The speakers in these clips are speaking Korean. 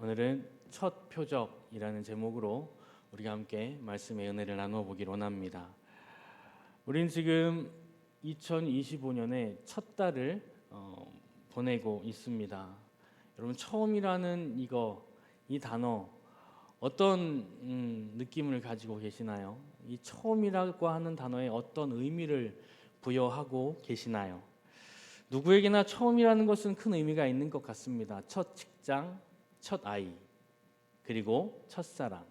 오늘은 첫 표적이라는 제목으로 우리가 함께 말씀의 은혜를 나누어 보기를 원합니다. 우리는 지금 2025년에 첫 달을 보내고 있습니다. 여러분, 처음이라는 이 단어 어떤 느낌을 가지고 계시나요? 이 처음이라고 하는 단어에 어떤 의미를 부여하고 계시나요? 누구에게나 처음이라는 것은 큰 의미가 있는 것 같습니다. 첫 직장, 첫 아이, 그리고 첫사랑.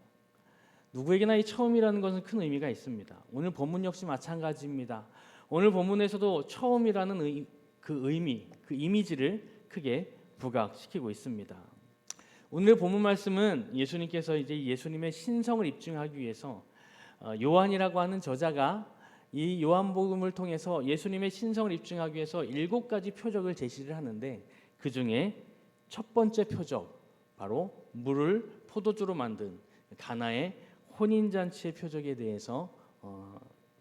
누구에게나 이 처음이라는 것은 큰 의미가 있습니다. 오늘 본문 역시 마찬가지입니다. 오늘 본문에서도 처음이라는 그 의미, 그 이미지를 크게 부각시키고 있습니다. 오늘 본문 말씀은 예수님께서 이제 예수님의 신성을 입증하기 위해서 요한이라고 하는 저자가 이 요한복음을 통해서 예수님의 신성을 입증하기 위해서 7가지 표적을 제시를 하는데, 그 중에 첫 번째 표적, 바로 물을 포도주로 만든 가나의 혼인잔치의 표적에 대해서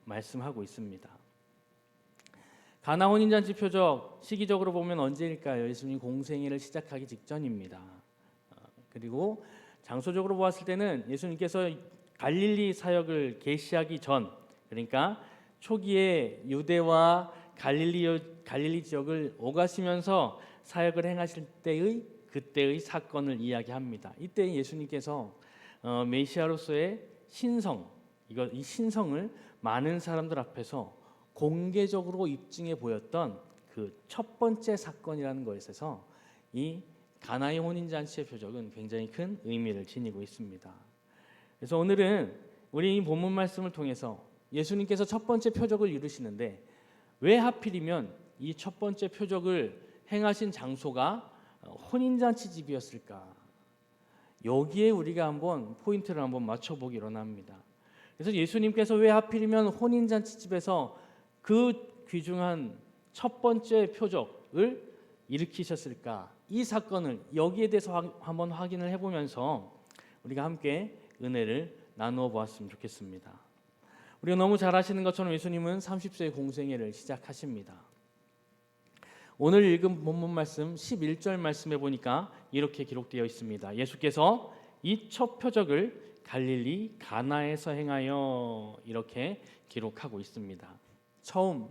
말씀하고 있습니다. 가나 혼인잔치 표적, 시기적으로 보면 언제일까요? 예수님 공생애를 시작하기 직전입니다. 그리고 장소적으로 보았을 때는 예수님께서 갈릴리 사역을 개시하기 전, 그러니까 초기에 유대와 갈릴리 지역을 오가시면서 사역을 행하실 때의 그때의 사건을 이야기합니다. 이때 예수님께서 메시아로서의 신성, 이 신성을 많은 사람들 앞에서 공개적으로 입증해 보였던 그 첫 번째 사건이라는 것에서 이 가나의 혼인잔치의 표적은 굉장히 큰 의미를 지니고 있습니다. 그래서 오늘은 우리 이 본문 말씀을 통해서 예수님께서 첫 번째 표적을 이루시는데, 왜 하필이면 이 첫 번째 표적을 행하신 장소가 혼인잔치 집이었을까? 여기에 우리가 한번 포인트를 한번 맞춰보기로 합니다. 그래서 예수님께서 왜 하필이면 혼인잔치 집에서 그 귀중한 첫 번째 표적을 일으키셨을까? 이 사건을 여기에 대해서 한번 확인을 해보면서 우리가 함께 은혜를 나누어 보았으면 좋겠습니다. 우리가 너무 잘 아시는 것처럼 예수님은 30세의 공생애를 시작하십니다. 오늘 읽은 본문 말씀 11절 말씀에 보니까 이렇게 기록되어 있습니다. 예수께서 이 첫 표적을 갈릴리 가나에서 행하여, 이렇게 기록하고 있습니다. 처음,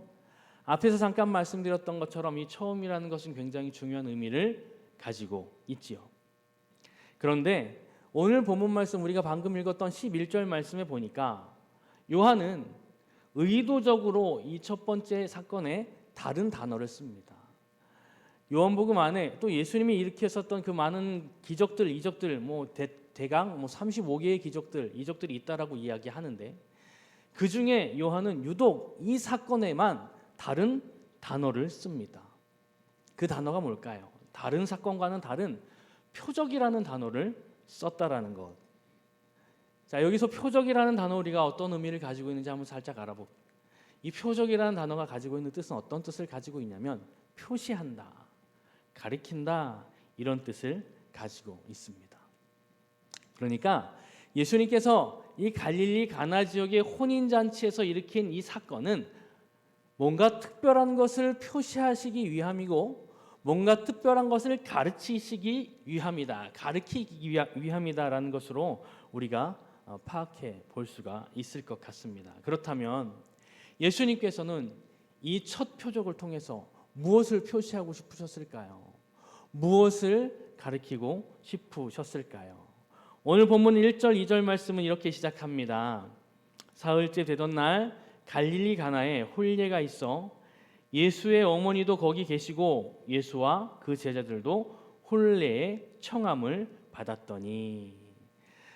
앞에서 잠깐 말씀드렸던 것처럼 이 처음이라는 것은 굉장히 중요한 의미를 가지고 있지요. 그런데 오늘 본문 말씀, 우리가 방금 읽었던 11절 말씀에 보니까 요한은 의도적으로 이 첫 번째 사건에 다른 단어를 씁니다. 요한복음 안에 또 예수님이 일으켰었던 그 많은 기적들, 이적들, 대강 35개의 이적들이 있다라고 이야기하는데, 그 중에 요한은 유독 이 사건에만 다른 단어를 씁니다. 그 단어가 뭘까요? 다른 사건과는 다른 표적이라는 단어를 썼다라는 것. 자, 여기서 표적이라는 단어, 우리가 어떤 의미를 가지고 있는지 한번 살짝 알아볼게요. 이 표적이라는 단어가 가지고 있는 뜻은 어떤 뜻을 가지고 있냐면, 표시한다, 가리킨다, 이런 뜻을 가지고 있습니다. 그러니까 예수님께서 이 갈릴리 가나 지역의 혼인잔치에서 일으킨 이 사건은 뭔가 특별한 것을 표시하시기 위함이고, 뭔가 특별한 것을 가르치시기 위함이다, 가르치기 위함이다라는 것으로 우리가 파악해 볼 수가 있을 것 같습니다. 그렇다면 예수님께서는 이 첫 표적을 통해서 무엇을 표시하고 싶으셨을까요? 무엇을 가르치고 싶으셨을까요? 오늘 본문 1절 2절 말씀은 이렇게 시작합니다. 사흘째 되던 날 갈릴리 가나에 혼례가 있어 예수의 어머니도 거기 계시고 예수와 그 제자들도 혼례의 청함을 받았더니,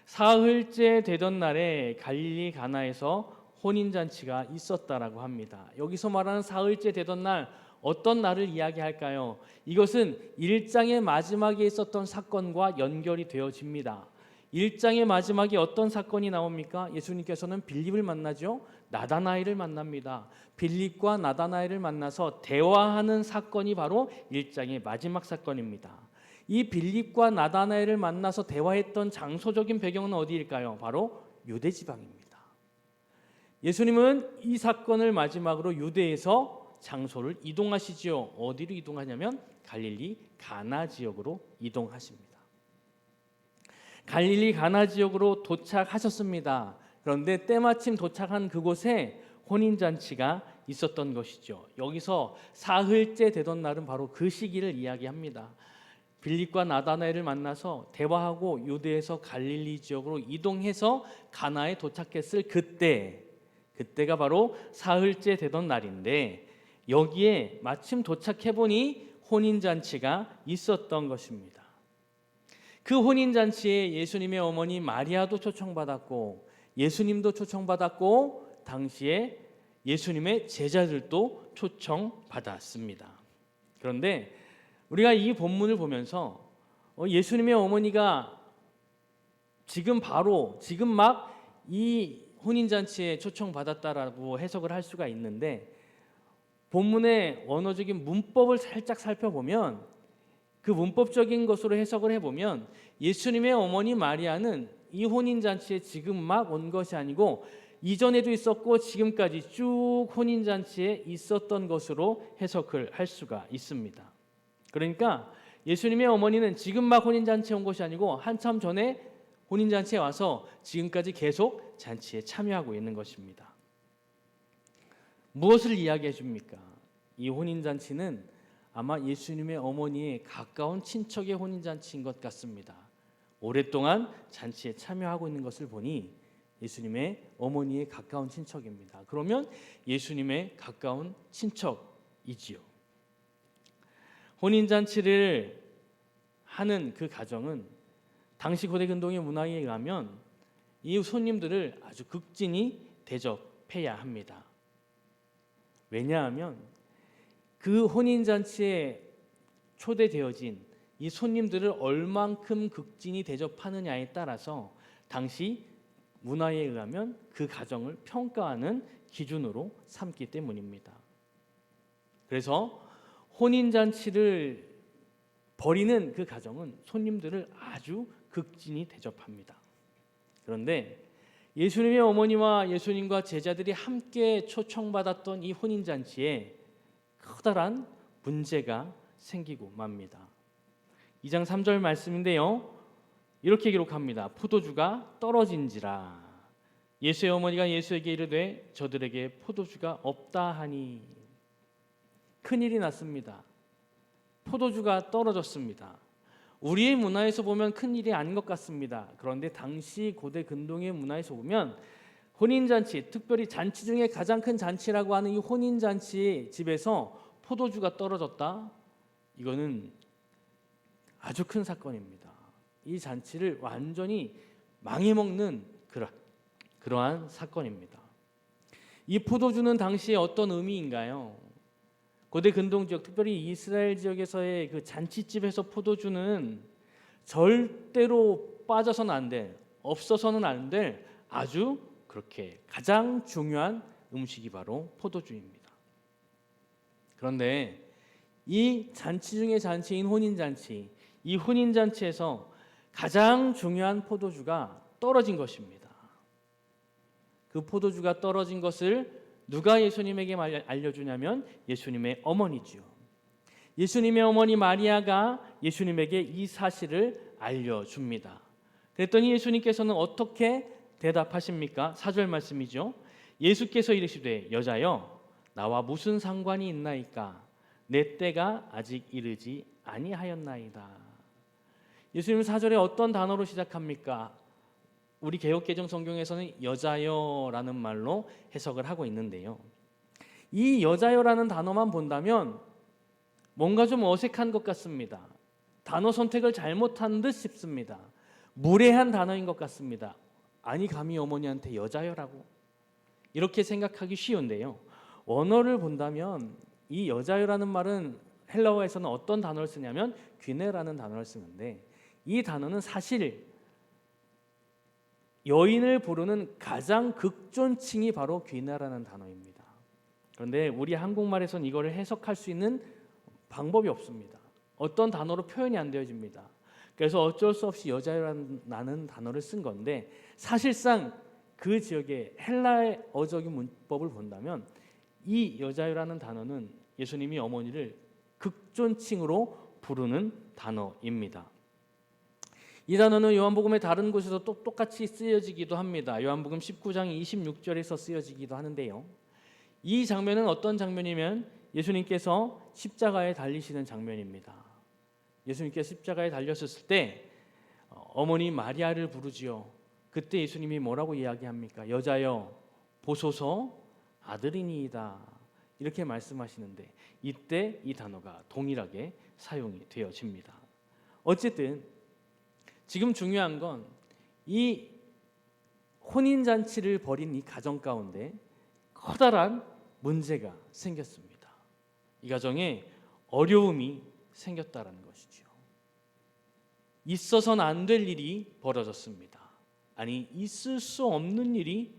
사흘째 되던 날에 갈릴리 가나에서 혼인잔치가 있었다라고 합니다. 여기서 말하는 사흘째 되던 날, 어떤 날을 이야기할까요? 이것은 1장의 마지막에 있었던 사건과 연결이 되어집니다. 1장의 마지막에 어떤 사건이 나옵니까? 예수님께서는 빌립을 만나죠. 나다나엘을 만납니다. 빌립과 나다나엘을 만나서 대화하는 사건이 바로 1장의 마지막 사건입니다. 이 빌립과 나다나엘을 만나서 대화했던 장소적인 배경은 어디일까요? 바로 유대 지방입니다. 예수님은 이 사건을 마지막으로 유대에서 장소를 이동하시지요. 어디로 이동하냐면 갈릴리 가나 지역으로 이동하십니다. 갈릴리 가나 지역으로 도착하셨습니다. 그런데 때마침 도착한 그곳에 혼인잔치가 있었던 것이죠. 여기서 사흘째 되던 날은 바로 그 시기를 이야기합니다. 빌립과 나다나엘을 만나서 대화하고 유대에서 갈릴리 지역으로 이동해서 가나에 도착했을 그때가 바로 사흘째 되던 날인데, 여기에 마침 도착해 보니 혼인잔치가 있었던 것입니다. 그 혼인잔치에 예수님의 어머니 마리아도 초청받았고 예수님도 초청받았고 당시에 예수님의 제자들도 초청받았습니다. 그런데 우리가 이 본문을 보면서 예수님의 어머니가 지금 막 이 혼인잔치에 초청받았다라고 해석을 할 수가 있는데, 본문의 언어적인 문법을 살짝 살펴보면, 그 문법적인 것으로 해석을 해보면 예수님의 어머니 마리아는 이 혼인잔치에 지금 막 온 것이 아니고 이전에도 있었고 지금까지 쭉 혼인잔치에 있었던 것으로 해석을 할 수가 있습니다. 그러니까 예수님의 어머니는 지금 막 혼인잔치에 온 것이 아니고 한참 전에 혼인잔치에 와서 지금까지 계속 잔치에 참여하고 있는 것입니다. 무엇을 이야기해 줍니까? 이 혼인잔치는 아마 예수님의 어머니의 가까운 친척의 혼인잔치인 것 같습니다. 오랫동안 잔치에 참여하고 있는 것을 보니 예수님의 어머니의 가까운 친척입니다. 그러면 예수님의 가까운 친척이지요. 혼인잔치를 하는 그 가정은 당시 고대 근동의 문화에 의하면 이 손님들을 아주 극진히 대접해야 합니다. 왜냐하면 그 혼인잔치에 초대되어진 이 손님들을 얼만큼 극진히 대접하느냐에 따라서 당시 문화에 의하면 그 가정을 평가하는 기준으로 삼기 때문입니다. 그래서 혼인잔치를 벌이는 그 가정은 손님들을 아주 극진히 대접합니다. 그런데 예수님의 어머니와 예수님과 제자들이 함께 초청받았던 이 혼인잔치에 커다란 문제가 생기고 맙니다. 2장 3절 말씀인데요, 이렇게 기록합니다. 포도주가 떨어진지라. 예수의 어머니가 예수에게 이르되 저들에게 포도주가 없다 하니. 큰일이 났습니다. 포도주가 떨어졌습니다. 우리의 문화에서 보면 큰일이 아닌 것 같습니다. 그런데 당시 고대 근동의 문화에서 보면 혼인잔치, 특별히 잔치 중에 가장 큰 잔치라고 하는 이 혼인잔치 집에서 포도주가 떨어졌다? 이거는 아주 큰 사건입니다. 이 잔치를 완전히 망해먹는 그러한 사건입니다. 이 포도주는 당시에 어떤 의미인가요? 고대 근동 지역, 특별히 이스라엘 지역에서의 그 잔치집에서 포도주는 절대로 빠져서는 안 될, 없어서는 안 될 아주 그렇게 가장 중요한 음식이 바로 포도주입니다. 그런데 이 잔치 중의 잔치인 혼인잔치, 이 혼인잔치에서 가장 중요한 포도주가 떨어진 것입니다. 그 포도주가 떨어진 것을 누가 예수님에게 알려주냐면 예수님의 어머니죠. 예수님의 어머니 마리아가 예수님에게 이 사실을 알려줍니다. 그랬더니 예수님께서는 어떻게 대답하십니까? 4절 말씀이죠. 예수께서 이르시되 여자여 나와 무슨 상관이 있나이까? 내 때가 아직 이르지 아니하였나이다. 예수님은 4절에 어떤 단어로 시작합니까? 우리 개역개정 성경에서는 여자여라는 말로 해석을 하고 있는데요, 이 여자여라는 단어만 본다면 뭔가 좀 어색한 것 같습니다. 단어 선택을 잘못한 듯 싶습니다. 무례한 단어인 것 같습니다. 아니 감히 어머니한테 여자여라고? 이렇게 생각하기 쉬운데요, 원어를 본다면 이 여자여라는 말은 헬라어에서는 어떤 단어를 쓰냐면 귀네라는 단어를 쓰는데, 이 단어는 사실 여인을 부르는 가장 극존칭이 바로 귀나라는 단어입니다. 그런데 우리 한국말에서는 이거를 해석할 수 있는 방법이 없습니다. 어떤 단어로 표현이 안 되어집니다. 그래서 어쩔 수 없이 여자라는 단어를 쓴 건데, 사실상 그 지역의 헬라어적인 문법을 본다면 이 여자라는 단어는 예수님이 어머니를 극존칭으로 부르는 단어입니다. 이 단어는 요한복음의 다른 곳에서 또 똑같이 쓰여지기도 합니다. 요한복음 19장 26절에서 쓰여지기도 하는데요. 이 장면은 어떤 장면이면 예수님께서 십자가에 달리시는 장면입니다. 예수님께서 십자가에 달렸을 때 어머니 마리아를 부르지요. 그때 예수님이 뭐라고 이야기합니까? 여자여 보소서 아들이니이다. 이렇게 말씀하시는데 이때 이 단어가 동일하게 사용이 되어집니다. 어쨌든 지금 중요한 건 이 혼인잔치를 벌인 이 가정 가운데 커다란 문제가 생겼습니다. 이 가정에 어려움이 생겼다는 것이죠. 있어서는 안 될 일이 벌어졌습니다. 아니, 있을 수 없는 일이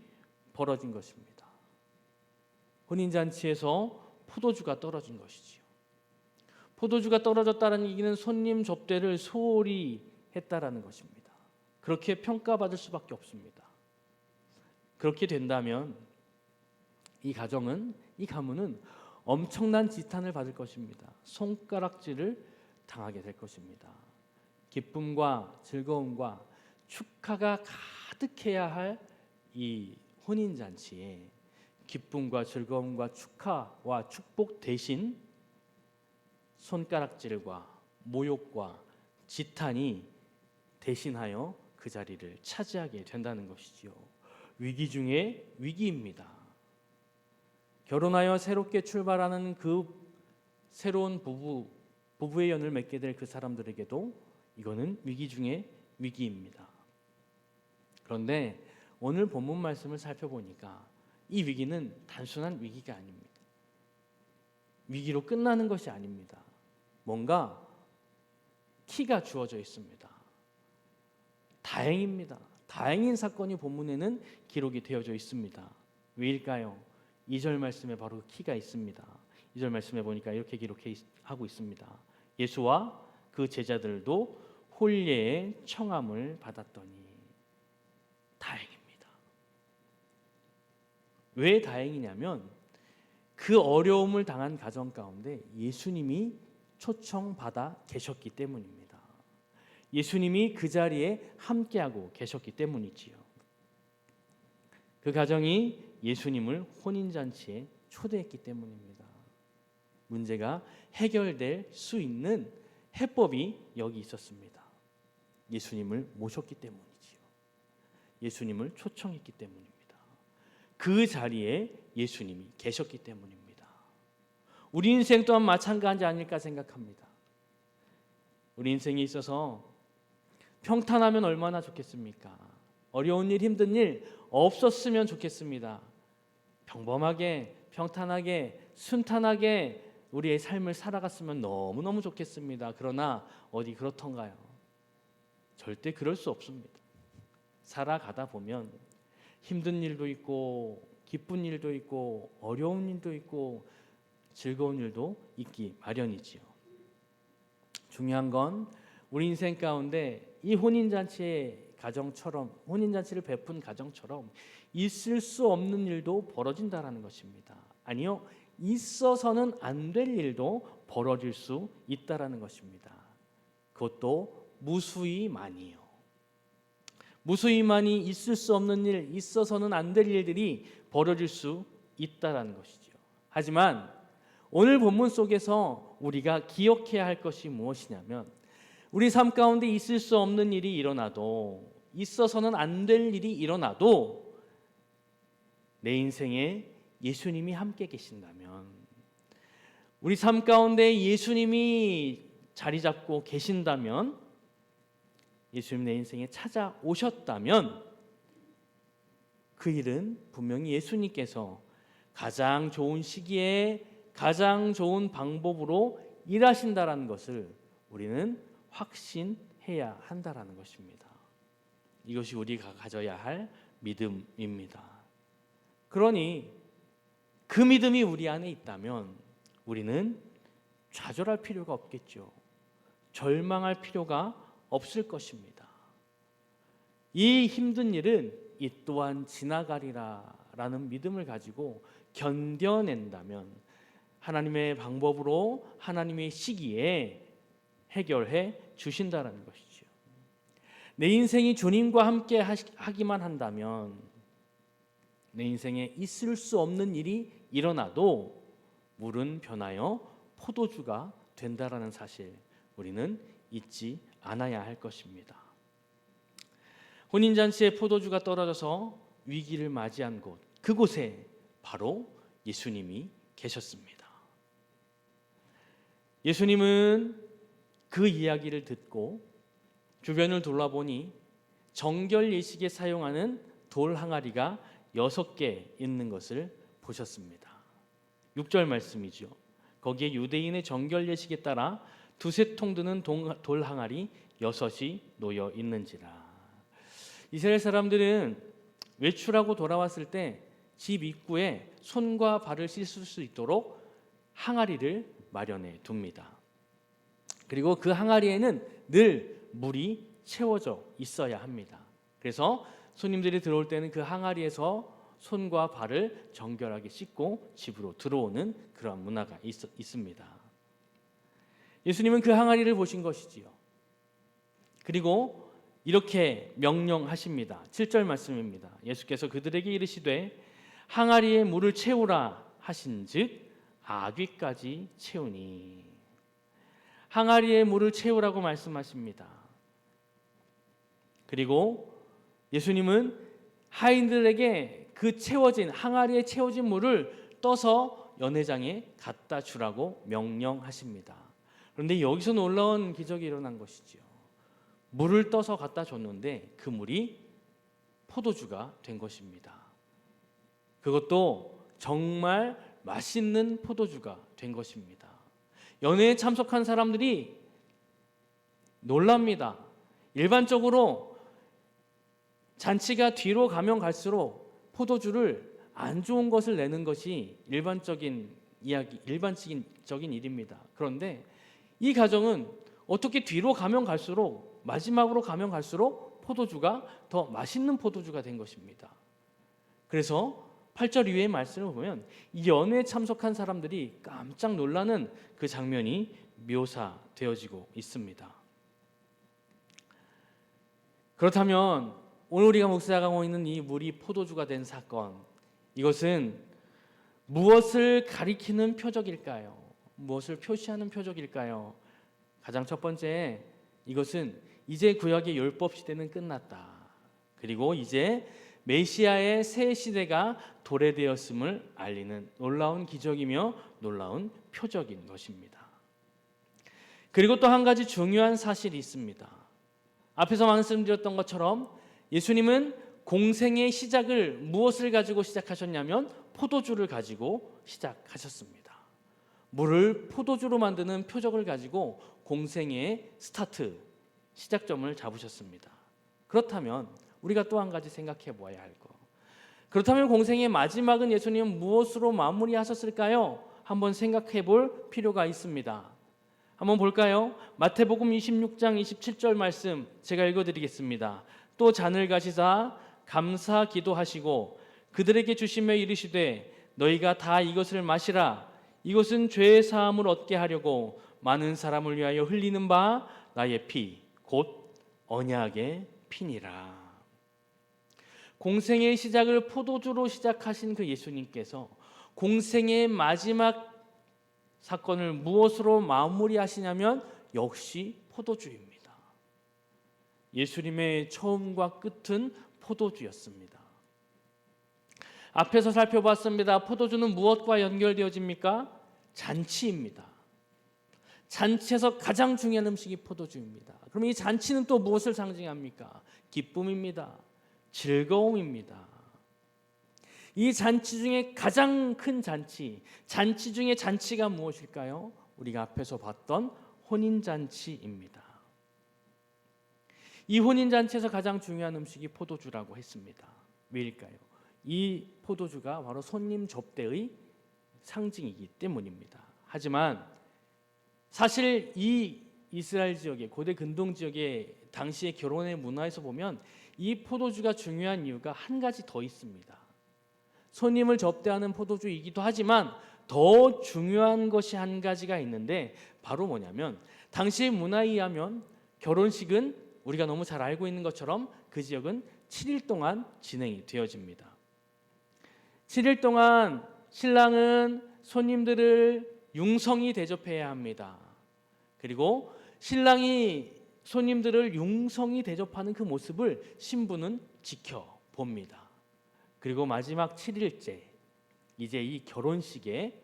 벌어진 것입니다. 혼인잔치에서 포도주가 떨어진 것이지요. 포도주가 떨어졌다는 얘기는 손님 접대를 소홀히 했다라는 것입니다. 그렇게 평가받을 수밖에 없습니다. 그렇게 된다면 이 가정은, 이 가문은 엄청난 지탄을 받을 것입니다. 손가락질을 당하게 될 것입니다. 기쁨과 즐거움과 축하가 가득해야 할 이 혼인잔치에 기쁨과 즐거움과 축하와 축복 대신 손가락질과 모욕과 지탄이 대신하여 그 자리를 차지하게 된다는 것이지요. 위기 중에 위기입니다. 결혼하여 새롭게 출발하는 그 새로운 부부의 연을 맺게 될 그 사람들에게도 이거는 위기 중에 위기입니다. 그런데 오늘 본문 말씀을 살펴보니까 이 위기는 단순한 위기가 아닙니다. 위기로 끝나는 것이 아닙니다. 뭔가 키가 주어져 있습니다. 다행입니다. 다행인 사건이 본문에는 기록이 되어져 있습니다. 왜일까요? 2절 말씀에 바로 키가 있습니다. 2절 말씀에 보니까 이렇게 기록하고 있습니다. 예수와 그 제자들도 혼례의 청함을 받았더니. 다행입니다. 왜 다행이냐면 그 어려움을 당한 가정 가운데 예수님이 초청받아 계셨기 때문입니다. 예수님이 그 자리에 함께하고 계셨기 때문이지요. 그 가정이 예수님을 혼인잔치에 초대했기 때문입니다. 문제가 해결될 수 있는 해법이 여기 있었습니다. 예수님을 모셨기 때문이지요. 예수님을 초청했기 때문입니다. 그 자리에 예수님이 계셨기 때문입니다. 우리 인생 또한 마찬가지 아닐까 생각합니다. 우리 인생에 있어서 평탄하면 얼마나 좋겠습니까? 어려운 일, 힘든 일 없었으면 좋겠습니다. 평범하게, 평탄하게, 순탄하게 우리의 삶을 살아갔으면 너무너무 좋겠습니다. 그러나 어디 그렇던가요? 절대 그럴 수 없습니다. 살아가다 보면 힘든 일도 있고 기쁜 일도 있고 어려운 일도 있고 즐거운 일도 있기 마련이지요. 중요한 건 우리 인생 가운데 이 혼인잔치의 가정처럼, 혼인잔치를 베푼 가정처럼 있을 수 없는 일도 벌어진다라는 것입니다. 아니요, 있어서는 안 될 일도 벌어질 수 있다라는 것입니다. 그것도 무수히 많이요. 무수히 많이 있을 수 없는 일, 있어서는 안 될 일들이 벌어질 수 있다라는 것이죠. 하지만 오늘 본문 속에서 우리가 기억해야 할 것이 무엇이냐면 우리 삶 가운데 있을 수 없는 일이 일어나도, 있어서는 안 될 일이 일어나도 내 인생에 예수님이 함께 계신다면, 우리 삶 가운데 예수님이 자리 잡고 계신다면, 예수님 내 인생에 찾아오셨다면 그 일은 분명히 예수님께서 가장 좋은 시기에 가장 좋은 방법으로 일하신다라는 것을 우리는 확신해야 한다라는 것입니다. 이것이 우리가 가져야 할 믿음입니다. 그러니 그 믿음이 우리 안에 있다면 우리는 좌절할 필요가 없겠죠. 절망할 필요가 없을 것입니다. 이 힘든 일은 이 또한 지나가리라 라는 믿음을 가지고 견뎌낸다면 하나님의 방법으로 하나님의 시기에 해결해 주신다는 것이죠. 내 인생이 주님과 함께 하기만 한다면 내 인생에 있을 수 없는 일이 일어나도 물은 변하여 포도주가 된다라는 사실 우리는 잊지 않아야 할 것입니다. 혼인잔치에 포도주가 떨어져서 위기를 맞이한 곳, 그곳에 바로 예수님이 계셨습니다. 예수님은 그 이야기를 듣고 주변을 돌아보니 정결 예식에 사용하는 돌 항아리가 6개 있는 것을 보셨습니다. 6절 말씀이죠. 거기에 유대인의 정결 예식에 따라 두세 통 드는 돌 항아리 6이 놓여 있는지라. 이스라엘 사람들은 외출하고 돌아왔을 때 집 입구에 손과 발을 씻을 수 있도록 항아리를 마련해 둡니다. 그리고 그 항아리에는 늘 물이 채워져 있어야 합니다. 그래서 손님들이 들어올 때는 그 항아리에서 손과 발을 정결하게 씻고 집으로 들어오는 그러한 문화가 있습니다. 예수님은 그 항아리를 보신 것이지요. 그리고 이렇게 명령하십니다. 7절 말씀입니다. 예수께서 그들에게 이르시되 항아리에 물을 채우라 하신즉 아귀까지 채우니. 항아리에 물을 채우라고 말씀하십니다. 그리고 예수님은 하인들에게 그 채워진 항아리에 채워진 물을 떠서 연회장에 갖다 주라고 명령하십니다. 그런데 여기서 놀라운 기적이 일어난 것이지요. 물을 떠서 갖다 줬는데 그 물이 포도주가 된 것입니다. 그것도 정말 맛있는 포도주가 된 것입니다. 연회에 참석한 사람들이 놀랍니다. 일반적으로 잔치가 뒤로 가면 갈수록 포도주를 안 좋은 것을 내는 것이 일반적인 일입니다. 그런데 이 가정은 어떻게 뒤로 가면 갈수록 마지막으로 가면 갈수록 포도주가 더 맛있는 포도주가 된 것입니다. 그래서 8절 이후의 말씀을 보면 이 연회에 참석한 사람들이 깜짝 놀라는 그 장면이 묘사되어지고 있습니다. 그렇다면 오늘 우리가 묵상하고 있는 이 물이 포도주가 된 사건, 이것은 무엇을 가리키는 표적일까요? 무엇을 표시하는 표적일까요? 가장 첫 번째, 이것은 이제 구약의 율법 시대는 끝났다. 그리고 이제 메시아의 새 시대가 도래되었음을 알리는 놀라운 기적이며 놀라운 표적인 것입니다. 그리고 또 한 가지 중요한 사실이 있습니다. 앞에서 말씀드렸던 것처럼 예수님은 공생의 시작을 무엇을 가지고 시작하셨냐면 포도주를 가지고 시작하셨습니다. 물을 포도주로 만드는 표적을 가지고 공생의 시작점을 잡으셨습니다. 그렇다면 우리가 또 한 가지 생각해 보아야 할 것. 그렇다면 공생의 마지막은 예수님은 무엇으로 마무리하셨을까요? 한번 생각해 볼 필요가 있습니다. 한번 볼까요? 마태복음 26장 27절 말씀 제가 읽어드리겠습니다. 또 잔을 가시사 감사 기도하시고 그들에게 주시며 이르시되 너희가 다 이것을 마시라. 이것은 죄의 사함을 얻게 하려고 많은 사람을 위하여 흘리는 바 나의 피 곧 언약의 피니라. 공생의 시작을 포도주로 시작하신 그 예수님께서 공생의 마지막 사건을 무엇으로 마무리하시냐면 역시 포도주입니다. 예수님의 처음과 끝은 포도주였습니다. 앞에서 살펴봤습니다. 포도주는 무엇과 연결되어집니까? 잔치입니다. 잔치에서 가장 중요한 음식이 포도주입니다. 그럼 이 잔치는 또 무엇을 상징합니까? 기쁨입니다. 즐거움입니다. 이 잔치 중에 가장 큰 잔치 중에 잔치가 무엇일까요? 우리가 앞에서 봤던 혼인잔치입니다. 이 혼인잔치에서 가장 중요한 음식이 포도주라고 했습니다. 왜일까요? 이 포도주가 바로 손님 접대의 상징이기 때문입니다. 하지만 사실 이 이스라엘 지역의 고대 근동 지역의 당시의 결혼의 문화에서 보면 이 포도주가 중요한 이유가 한 가지 더 있습니다. 손님을 접대하는 포도주이기도 하지만 더 중요한 것이 한 가지가 있는데 바로 뭐냐면 당시의 문화에 의하면 결혼식은 우리가 너무 잘 알고 있는 것처럼 그 지역은 7일 동안 진행이 되어집니다. 7일 동안 신랑은 손님들을 융성히 대접해야 합니다. 그리고 신랑이 손님들을 융성히 대접하는 그 모습을 신부는 지켜봅니다. 그리고 마지막 7일째, 이제 이 결혼식의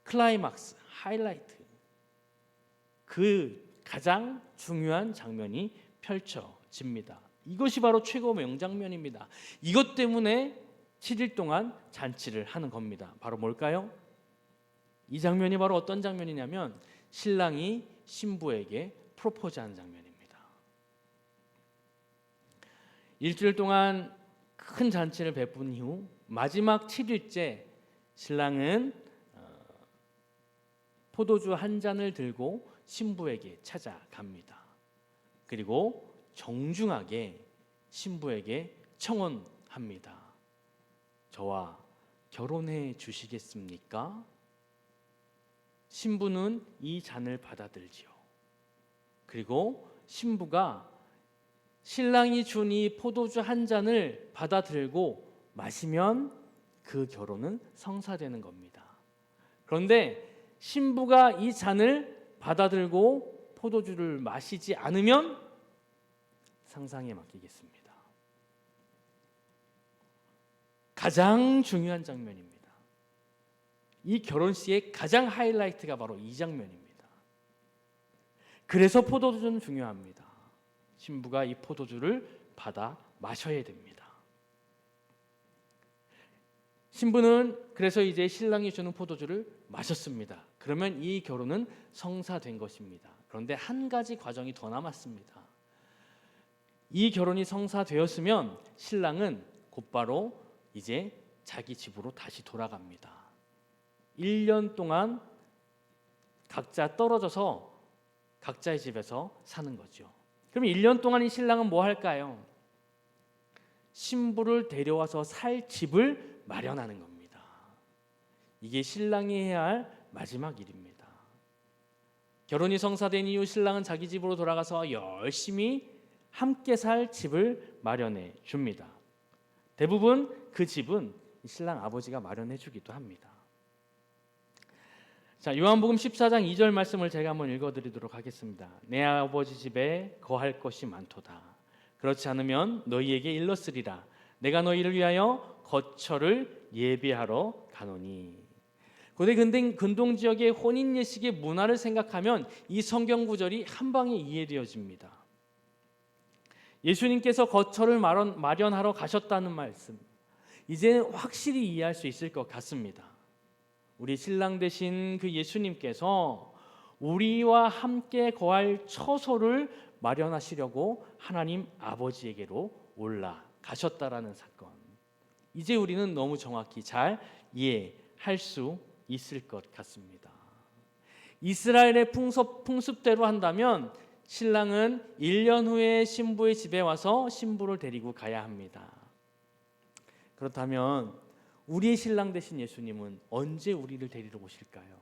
클라이막스, 하이라이트, 그 가장 중요한 장면이 펼쳐집니다. 이것이 바로 최고 명장면입니다. 이것 때문에 7일 동안 잔치를 하는 겁니다. 바로 뭘까요? 이 장면이 바로 어떤 장면이냐면 신랑이 신부에게 프로포즈하는 장면입니다. 일주일 동안 큰 잔치를 베푼 이후 마지막 7일째 신랑은 포도주 한 잔을 들고 신부에게 찾아갑니다. 그리고 정중하게 신부에게 청혼합니다. 저와 결혼해 주시겠습니까? 신부는 이 잔을 받아들지요. 그리고 신부가 신랑이 준 이 포도주 한 잔을 받아들고 마시면 그 결혼은 성사되는 겁니다. 그런데 신부가 이 잔을 받아들고 포도주를 마시지 않으면 상상에 맡기겠습니다. 가장 중요한 장면입니다. 이 결혼식의 가장 하이라이트가 바로 이 장면입니다. 그래서 포도주는 중요합니다. 신부가 이 포도주를 받아 마셔야 됩니다. 신부는 그래서 이제 신랑이 주는 포도주를 마셨습니다. 그러면 이 결혼은 성사된 것입니다. 그런데 한 가지 과정이 더 남았습니다. 이 결혼이 성사되었으면 신랑은 곧바로 이제 자기 집으로 다시 돌아갑니다. 1년 동안 각자 떨어져서 각자의 집에서 사는 거죠. 그럼 1년 동안 이 신랑은 뭐 할까요? 신부를 데려와서 살 집을 마련하는 겁니다. 이게 신랑이 해야 할 마지막 일입니다. 결혼이 성사된 이후 신랑은 자기 집으로 돌아가서 열심히 함께 살 집을 마련해 줍니다. 대부분 그 집은 신랑 아버지가 마련해 주기도 합니다. 자, 요한복음 14장 2절 말씀을 제가 한번 읽어드리도록 하겠습니다. 내 아버지 집에 거할 것이 많도다. 그렇지 않으면 너희에게 일렀으리라. 내가 너희를 위하여 거처를 예비하러 가노니. 고대 근동 지역의 혼인 예식의 문화를 생각하면 이 성경 구절이 한 방에 이해되어집니다. 예수님께서 거처를 마련하러 가셨다는 말씀, 이제 확실히 이해할 수 있을 것 같습니다. 우리 신랑 되신 그 예수님께서 우리와 함께 거할 처소를 마련하시려고 하나님 아버지에게로 올라가셨다라는 사건, 이제 우리는 너무 정확히 잘 이해할 수 있을 것 같습니다. 이스라엘의 풍습대로 한다면 신랑은 1년 후에 신부의 집에 와서 신부를 데리고 가야 합니다. 그렇다면 우리의 신랑 되신 예수님은 언제 우리를 데리러 오실까요?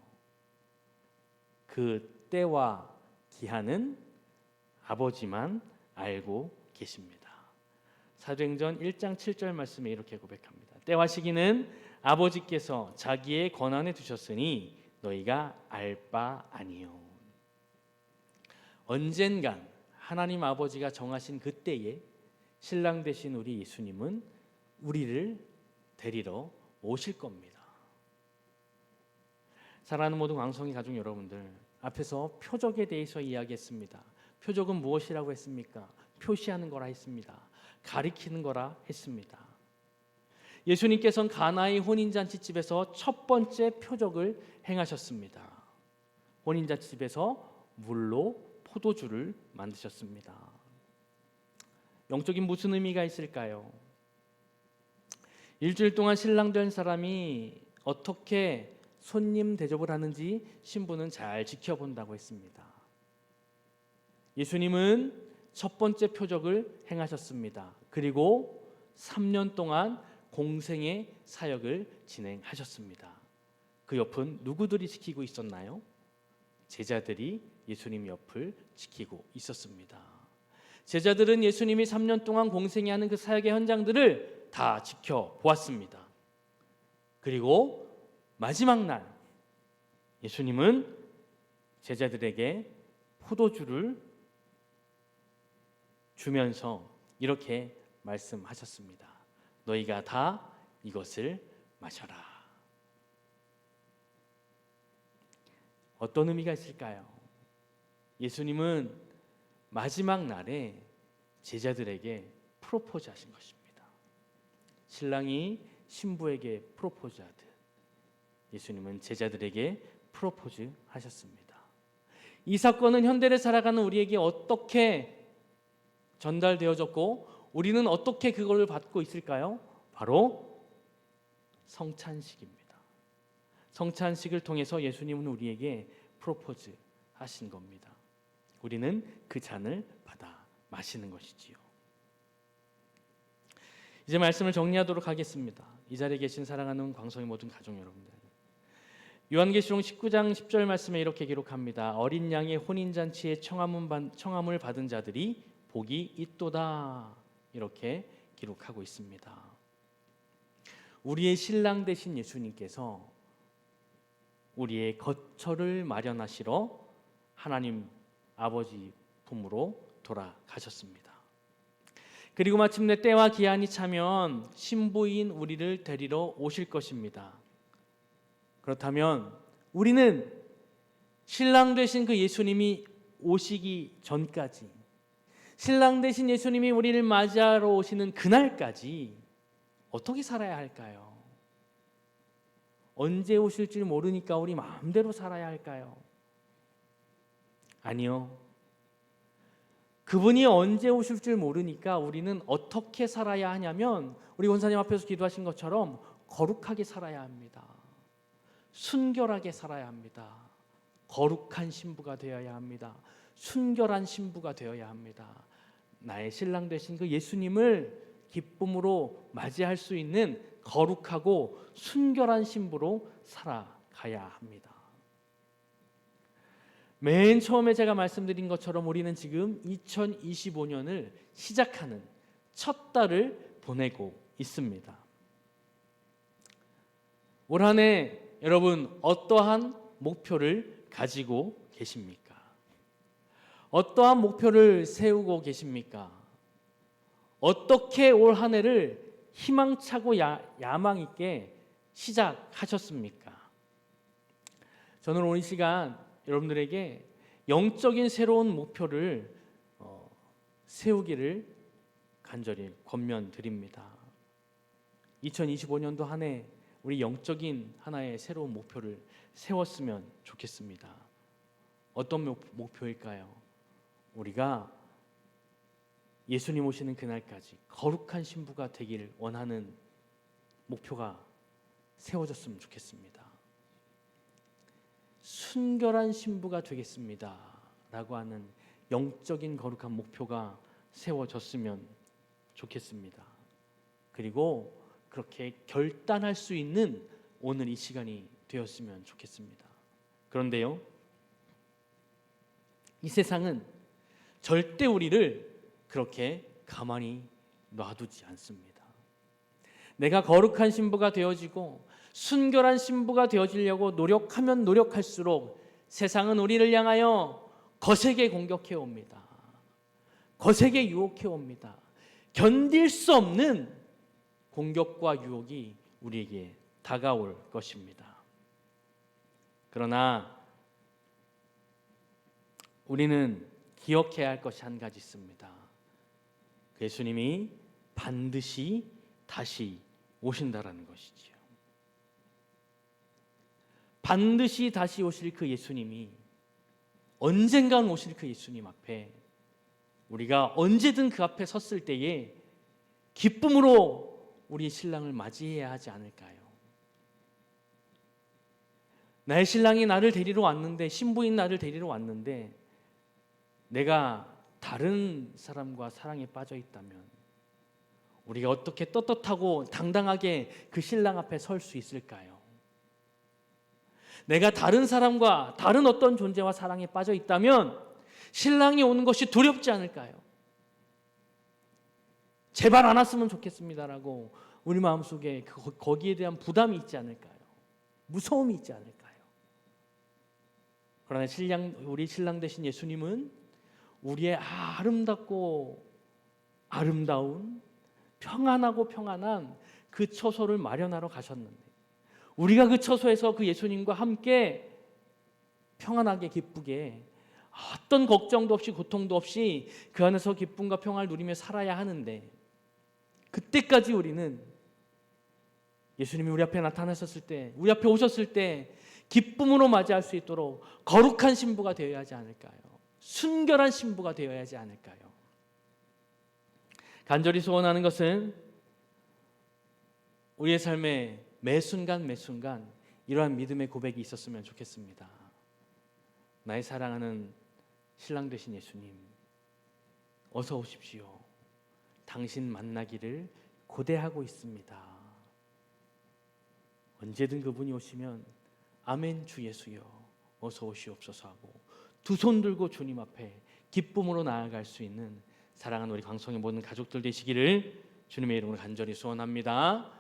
그 때와 기한은 아버지만 알고 계십니다. 사도행전 1장 7절 말씀에 이렇게 고백합니다. 때와 시기는 아버지께서 자기의 권한에 두셨으니 너희가 알 바 아니요. 언젠간 하나님 아버지가 정하신 그때에 신랑 되신 우리 예수님은 우리를 데리러 오실 겁니다. 사랑하는 모든 광성이 가족 여러분들, 앞에서 표적에 대해서 이야기했습니다. 표적은 무엇이라고 했습니까? 표시하는 거라 했습니다. 가리키는 거라 했습니다. 예수님께서는 가나의 혼인잔치집에서 첫 번째 표적을 행하셨습니다. 혼인잔치집에서 물로 포도주를 만드셨습니다. 영적인 무슨 의미가 있을까요? 일주일 동안 신랑 된 사람이 어떻게 손님 대접을 하는지 신부는 잘 지켜본다고 했습니다. 예수님은 첫 번째 표적을 행하셨습니다. 그리고 3년 동안 공생의 사역을 진행하셨습니다. 그 옆은 누구들이 지키고 있었나요? 제자들이 예수님 옆을 지키고 있었습니다. 제자들은 예수님이 3년 동안 공생애하는 그 사역의 현장들을 다 지켜보았습니다. 그리고 마지막 날 예수님은 제자들에게 포도주를 주면서 이렇게 말씀하셨습니다. 너희가 다 이것을 마셔라. 어떤 의미가 있을까요? 예수님은 마지막 날에 제자들에게 프로포즈 하신 것입니다. 신랑이 신부에게 프로포즈 하듯 예수님은 제자들에게 프로포즈 하셨습니다. 이 사건은 현대를 살아가는 우리에게 어떻게 전달되어졌고 우리는 어떻게 그걸 받고 있을까요? 바로 성찬식입니다. 성찬식을 통해서 예수님은 우리에게 프로포즈 하신 겁니다. 우리는 그 잔을 받아 마시는 것이지요. 이제 말씀을 정리하도록 하겠습니다. 이 자리에 계신 사랑하는 광성의 모든 가족 여러분들, 요한계시록 19장 10절 말씀에 이렇게 기록합니다. 어린 양의 혼인잔치에 청함을 받은 자들이 복이 있도다. 이렇게 기록하고 있습니다. 우리의 신랑 되신 예수님께서 우리의 거처를 마련하시러 하나님 아버지 품으로 돌아가셨습니다. 그리고 마침내 때와 기한이 차면 신부인 우리를 데리러 오실 것입니다. 그렇다면 우리는 신랑 되신 그 예수님이 오시기 전까지, 신랑 되신 예수님이 우리를 맞이하러 오시는 그날까지 어떻게 살아야 할까요? 언제 오실 줄 모르니까 우리 마음대로 살아야 할까요? 아니요. 그분이 언제 오실 줄 모르니까 우리는 어떻게 살아야 하냐면 우리 원사님 앞에서 기도하신 것처럼 거룩하게 살아야 합니다. 순결하게 살아야 합니다. 거룩한 신부가 되어야 합니다. 순결한 신부가 되어야 합니다. 나의 신랑 되신 그 예수님을 기쁨으로 맞이할 수 있는 거룩하고 순결한 신부로 살아가야 합니다. 맨 처음에 제가 말씀드린 것처럼 우리는 지금 2025년을 시작하는 첫 달을 보내고 있습니다. 올 한 해 여러분 어떠한 목표를 가지고 계십니까? 어떠한 목표를 세우고 계십니까? 어떻게 올 한 해를 희망차고 야망 있게 시작하셨습니까? 저는 오늘 이 시간 여러분들에게 영적인 새로운 목표를 세우기를 간절히 권면드립니다. 2025년도 한 해 우리 영적인 하나의 새로운 목표를 세웠으면 좋겠습니다. 어떤 목표일까요? 우리가 예수님 오시는 그날까지 거룩한 신부가 되기를 원하는 목표가 세워졌으면 좋겠습니다. 순결한 신부가 되겠습니다 라고 하는 영적인 거룩한 목표가 세워졌으면 좋겠습니다. 그리고 그렇게 결단할 수 있는 오늘 이 시간이 되었으면 좋겠습니다. 그런데요, 이 세상은 절대 우리를 그렇게 가만히 놔두지 않습니다. 내가 거룩한 신부가 되어지고 순결한 신부가 되어지려고 노력하면 노력할수록 세상은 우리를 향하여 거세게 공격해 옵니다. 거세게 유혹해 옵니다. 견딜 수 없는 공격과 유혹이 우리에게 다가올 것입니다. 그러나 우리는 기억해야 할 것이 한 가지 있습니다. 예수님이 반드시 다시 오신다라는 것이지요. 반드시 다시 오실 그 예수님이, 언젠간 오실 그 예수님 앞에 우리가 언제든 그 앞에 섰을 때에 기쁨으로 우리 신랑을 맞이해야 하지 않을까요? 나의 신랑이 나를 데리러 왔는데, 신부인 나를 데리러 왔는데 내가 다른 사람과 사랑에 빠져 있다면 우리가 어떻게 떳떳하고 당당하게 그 신랑 앞에 설 수 있을까요? 내가 다른 사람과 다른 어떤 존재와 사랑에 빠져 있다면 신랑이 오는 것이 두렵지 않을까요? 제발 안 왔으면 좋겠습니다라고 우리 마음속에 거기에 대한 부담이 있지 않을까요? 무서움이 있지 않을까요? 그러나 우리 신랑 되신 예수님은 우리의 아름답고 아름다운 평안하고 평안한 그 처소를 마련하러 가셨는데 우리가 그 처소에서 그 예수님과 함께 평안하게 기쁘게 어떤 걱정도 없이 고통도 없이 그 안에서 기쁨과 평안을 누리며 살아야 하는데 그때까지 우리는 예수님이 우리 앞에 나타나셨을 때 우리 앞에 오셨을 때 기쁨으로 맞이할 수 있도록 거룩한 신부가 되어야 하지 않을까요? 순결한 신부가 되어야 하지 않을까요? 간절히 소원하는 것은 우리의 삶에 매 순간 이러한 믿음의 고백이 있었으면 좋겠습니다. 나의 사랑하는 신랑 되신 예수님, 어서 오십시오. 당신 만나기를 고대하고 있습니다. 언제든 그분이 오시면 아멘 주 예수여 어서 오시옵소서 하고 두 손 들고 주님 앞에 기쁨으로 나아갈 수 있는 사랑하는 우리 광성의 모든 가족들 되시기를 주님의 이름으로 간절히 소원합니다.